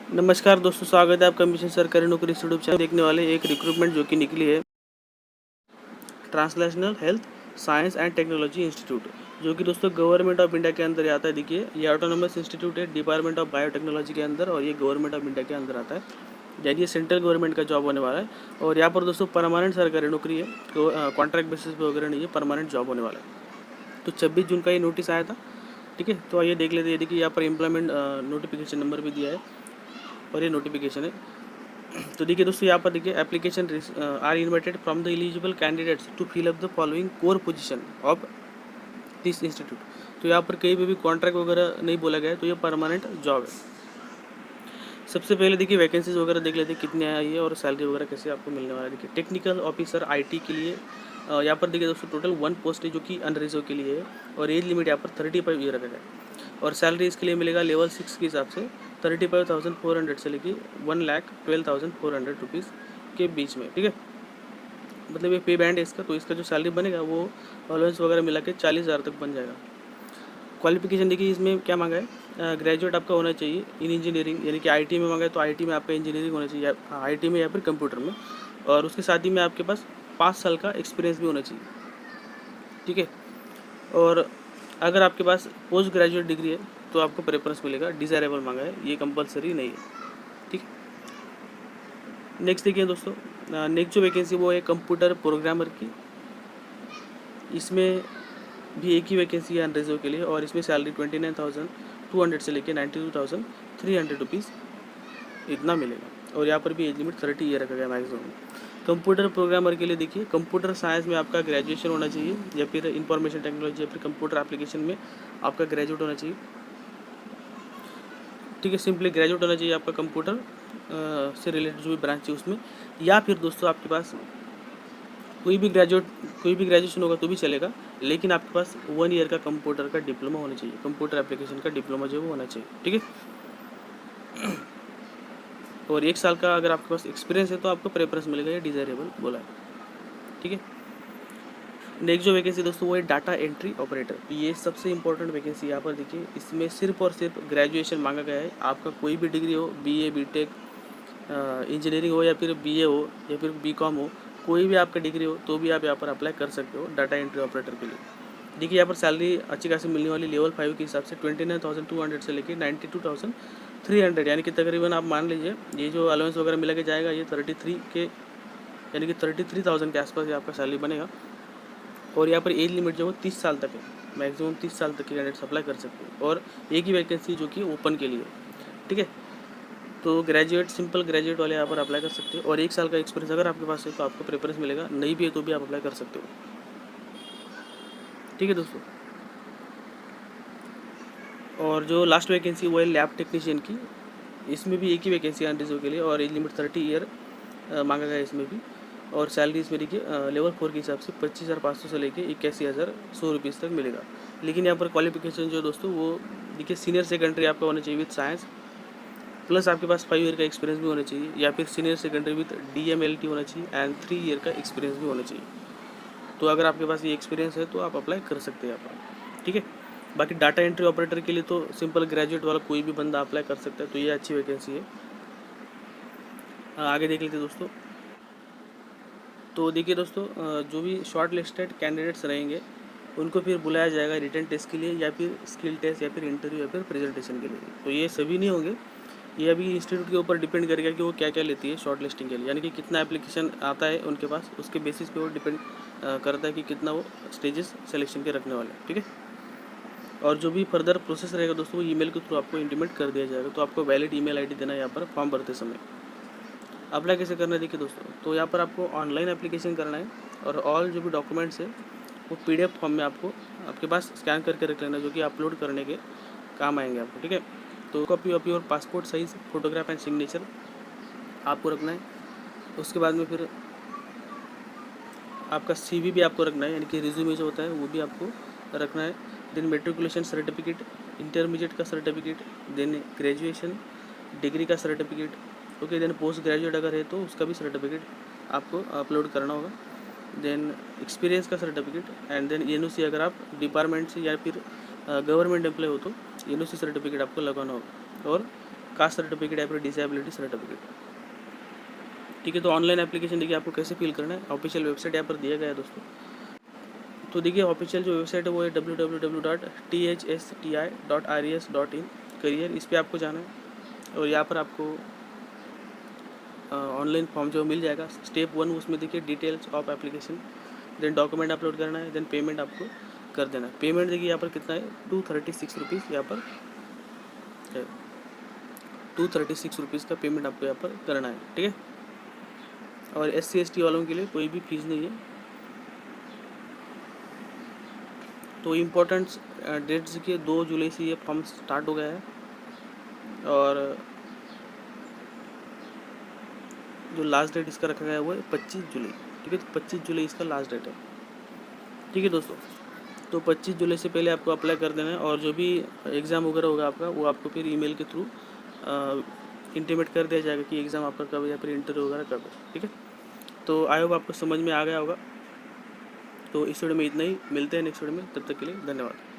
नमस्कार दोस्तों, स्वागत है आपका मिशन सरकारी नौकरी यूट्यूब चैनल देखने वाले एक रिक्रूटमेंट जो कि निकली है translational health science and technology institute, जो कि दोस्तों गवर्नमेंट ऑफ इंडिया के अंदर आता है। देखिए, ये ऑटोनोमस इंस्टीट्यूट है डिपार्टमेंट ऑफ बायोटेक्नोलॉजी के अंदर, और ये गवर्नमेंट ऑफ इंडिया के अंदर आता है। यानी ये सेंट्रल गवर्नमेंट का जॉब होने वाला है। और यहाँ पर दोस्तों परमानेंट सरकारी नौकरी है, तो कॉन्ट्रैक्ट बेसिस पे वगैरह नहीं है, परमानेंट जॉब होने वाला है। तो 26 जून का ये नोटिस आया था। ठीक है, तो आइए देख लेते हैं। देखिए, यहाँ पर एम्प्लॉयमेंट नोटिफिकेशन नंबर भी दिया है और ये नोटिफिकेशन है। तो देखिए दोस्तों, यहाँ पर देखिए application are invited from the eligible candidates to fill up the following core position of this institute. तो यहाँ पर कहीं पे भी कॉन्ट्रैक्ट वगैरह नहीं बोला गया है, तो ये परमानेंट जॉब है। सबसे पहले देखिए वैकेंसीज वगैरह देख लेते हैं कितनी आई है और सैलरी वगैरह कैसे आपको मिलने वाला है। देखिए टेक्निकल ऑफिसर आईटी के लिए यहाँ पर देखिए दोस्तों टोटल 1 पोस्ट है जो कि अनरिजर्व के लिए है, और एज लिमिट यहाँ पर 35 ईयर रखा गया है। और सैलरी इसके लिए मिलेगा लेवल 6 के हिसाब से 35,400 से लेके 1,12,400 रुपीज़ के बीच में। ठीक है, मतलब ये पे बैंड है इसका। तो इसका जो सैलरी बनेगा वो अलाउंस वगैरह मिला के 40,000 तक बन जाएगा। क्वालिफिकेशन देखिए इसमें क्या मांगा है, ग्रेजुएट आपका होना चाहिए इन इंजीनियरिंग, यानी कि आईटी में मांगा है तो आईटी में आपका इंजीनियरिंग होना चाहिए, आईटी में या फिर कंप्यूटर में। और उसके साथ ही में आपके पास 5 साल का एक्सपीरियंस भी होना चाहिए। ठीक है, और अगर आपके पास पोस्ट ग्रेजुएट डिग्री है तो आपको प्रेफरेंस मिलेगा, डिज़ायरेबल मांगा है, ये कंपलसरी नहीं है। ठीक है, नेक्स्ट देखिए दोस्तों, नेक्स्ट जो वैकेंसी वो है कंप्यूटर प्रोग्रामर की। इसमें भी एक ही वैकेंसी है अनरिजर्व के लिए, और इसमें सैलरी 29,200 से लेकर 92,300 रुपीज़ इतना मिलेगा। और यहाँ पर भी एज लिमिट 30 ईयर रखा गया मैक्सिमम। कंप्यूटर प्रोग्रामर के लिए देखिए कंप्यूटर साइंस में आपका ग्रेजुएशन होना चाहिए, या फिर इंफॉर्मेशन टेक्नोलॉजी या फिर कंप्यूटर एप्लीकेशन में आपका ग्रेजुएट होना चाहिए। ठीक है, सिंपली ग्रेजुएट होना चाहिए आपका कंप्यूटर से रिलेटेड जो भी ब्रांच है उसमें। या फिर दोस्तों आपके पास कोई भी ग्रेजुएशन होगा तो भी चलेगा, लेकिन आपके पास 1 ईयर का कंप्यूटर का डिप्लोमा होना चाहिए, कंप्यूटर एप्लीकेशन का डिप्लोमा जो वो होना चाहिए। ठीक है, और 1 साल का अगर आपके पास एक्सपीरियंस है तो आपको प्रेफरेंस मिलेगा, ये डिज़ायरेबल बोला है। ठीक है, नेक्स्ट जो वैकेंसी दोस्तों वो है डाटा एंट्री ऑपरेटर। ये सबसे इंपॉर्टेंट वैकेंसी यहाँ पर देखिए, इसमें सिर्फ और सिर्फ ग्रेजुएशन मांगा गया है। आपका कोई भी डिग्री हो, बीए बीटेक इंजीनियरिंग हो, या फिर बीए हो, या फिर बीकॉम हो, कोई भी आपका डिग्री हो तो भी आप यहाँ पर अप्लाई कर सकते हो डाटा एंट्री ऑपरेटर के लिए। देखिए यहाँ पर सैलरी अच्छी खासी मिलने वाली, लेवल 5 के हिसाब से 29,200 से लेकर 92,300, यानी कि तकरीबन आप मान लीजिए ये जो अलाउंस वगैरह मिला के जाएगा ये 33 के, यानी कि 33,000 के आसपास आपका सैलरी बनेगा। और यहाँ पर एज लिमिट जो है 30 साल तक है, मैक्सिमम 30 साल तक के कैंडिडेट्स अप्लाई कर सकते हो, और एक ही वैकेंसी जो कि ओपन के लिए। ठीक है, तो ग्रेजुएट, सिंपल ग्रेजुएट वाले यहाँ पर अप्लाई कर सकते हो, और 1 साल का एक्सपीरियंस अगर आपके पास है तो आपको प्रेफरेंस मिलेगा, नहीं भी है तो भी आप अप्लाई कर सकते हो। ठीक है दोस्तों, और जो लास्ट वैकेंसी वो है लैब टेक्नीशियन की। इसमें भी एक ही वैकेंसी है अनरिजर्व के लिए, और एज लिमिट 30 ईयर मांगा गया है इसमें भी। और सैलरी इसमें देखिए लेवल 4 के हिसाब से 25,500 से लेकर 81,100 रुपीज़ तक मिलेगा। लेकिन यहाँ पर क्वालिफिकेशन जो दोस्तों वो देखिए सीनियर सेकेंडरी आपका होना चाहिए विथ साइंस, प्लस आपके पास 5 ईयर का एक्सपीरियंस भी होना चाहिए, या फिर सीनियर सेकेंडरी विथ DMLT होना चाहिए, एंड 3 ईयर का एक्सपीरियंस भी होना चाहिए। तो अगर आपके पास ये एक्सपीरियंस है तो आप अप्लाई कर सकते हैं यहाँ पर। ठीक है, बाकी डाटा एंट्री ऑपरेटर के लिए तो सिंपल ग्रेजुएट वाला कोई भी बंदा अप्लाई कर सकता है, तो ये अच्छी वैकेंसी है। आगे देख लेते हैं दोस्तों। तो देखिए दोस्तों, जो भी शॉर्ट लिस्टेड कैंडिडेट्स रहेंगे उनको फिर बुलाया जाएगा रिटन टेस्ट के लिए, या फिर स्किल टेस्ट, या फिर इंटरव्यू, या फिर प्रेजेंटेशन के लिए। तो ये सभी नहीं होंगे, ये अभी इंस्टीट्यूट के ऊपर डिपेंड करेगा कि वो क्या क्या लेती है शॉर्ट लिस्टिंग के लिए, यानी कि कितना एप्लीकेशन आता है उनके पास, उसके बेसिस पे वो डिपेंड करता है कि कितना वो स्टेजेस सिलेक्शन के रखने वाले हैं। ठीक है, और जो भी फर्दर प्रोसेस रहेगा दोस्तों वो ईमेल के थ्रू आपको इंटीमेट कर दिया जाएगा। तो आपको वैलिड ईमेल आईडी देना है यहाँ पर फॉर्म भरते समय। अप्लाई कैसे करना है देखिए दोस्तों, तो यहाँ पर आपको ऑनलाइन एप्लीकेशन करना है, और ऑल जो भी डॉक्यूमेंट्स है वो PDF फॉर्म में आपको आपके पास स्कैन करके रख लेना, जो कि अपलोड करने के काम आएंगे आपको। ठीक है, तो copy of your passport size photograph and signature आपको रखना है। उसके बाद में फिर आपका CV भी आपको रखना है, यानी कि रिज्यूमे जो होता है वो भी आपको रखना है। देन मेट्रिकुलेशन सर्टिफिकेट, इंटरमीडिएट का सर्टिफिकेट, देन ग्रेजुएशन डिग्री का certificate, okay. Then post graduate अगर है तो उसका भी सर्टिफिकेट आपको अपलोड करना होगा। देन एक्सपीरियंस का सर्टिफिकेट, एंड देन NOC अगर आप डिपार्टमेंट से या फिर गवर्नमेंट एम्प्लॉय हो तो NOC सर्टिफिकेट आपको लगाना होगा। और कास्ट सर्टिफिकेट या फिर डिसेबिलिटी सर्टिफिकेट। ठीक है, तो ऑनलाइन एप्लीकेशन देखिए आपको कैसे फिल करना है, ऑफिशियल वेबसाइट यहाँ पर दिया गया है दोस्तों। तो देखिए ऑफिशियल जो वेबसाइट है वो है www.thsti.res.in करियर, इस पर आपको जाना है और यहाँ पर आपको ऑनलाइन फॉर्म जो मिल जाएगा। स्टेप 1 उसमें देखिए details of application, then document upload करना है, देन पेमेंट आपको कर देना है। पेमेंट देखिए यहाँ पर कितना है, 236 रुपीज़ यहाँ पर है, 236 रुपीज़ का पेमेंट आपको यहाँ पर करना है। ठीक है, और SC/ST वालों के लिए कोई भी फीस नहीं है। तो इम्पोर्टेंट डेट्स देखिए 2 जुलाई से ये फॉर्म स्टार्ट हो गया है और जो लास्ट डेट इसका रखा गया है वो है 25 जुलाई। ठीक है, तो 25 जुलाई इसका लास्ट डेट है। ठीक है दोस्तों, तो 25 जुलाई से पहले आपको अप्लाई कर देना है और जो भी एग्ज़ाम वगैरह होगा आपका वो आपको फिर ईमेल के थ्रू इंटीमेट कर दिया जाएगा कि एग्ज़ाम आपका कब है या फिर इंटरव्यू वगैरह कब है। ठीक है, तो आई होप आपको समझ में आ गया होगा। तो इस वीडियो में इतना ही, मिलते हैं नेक्स्ट वीडियो में, तब तक के लिए धन्यवाद।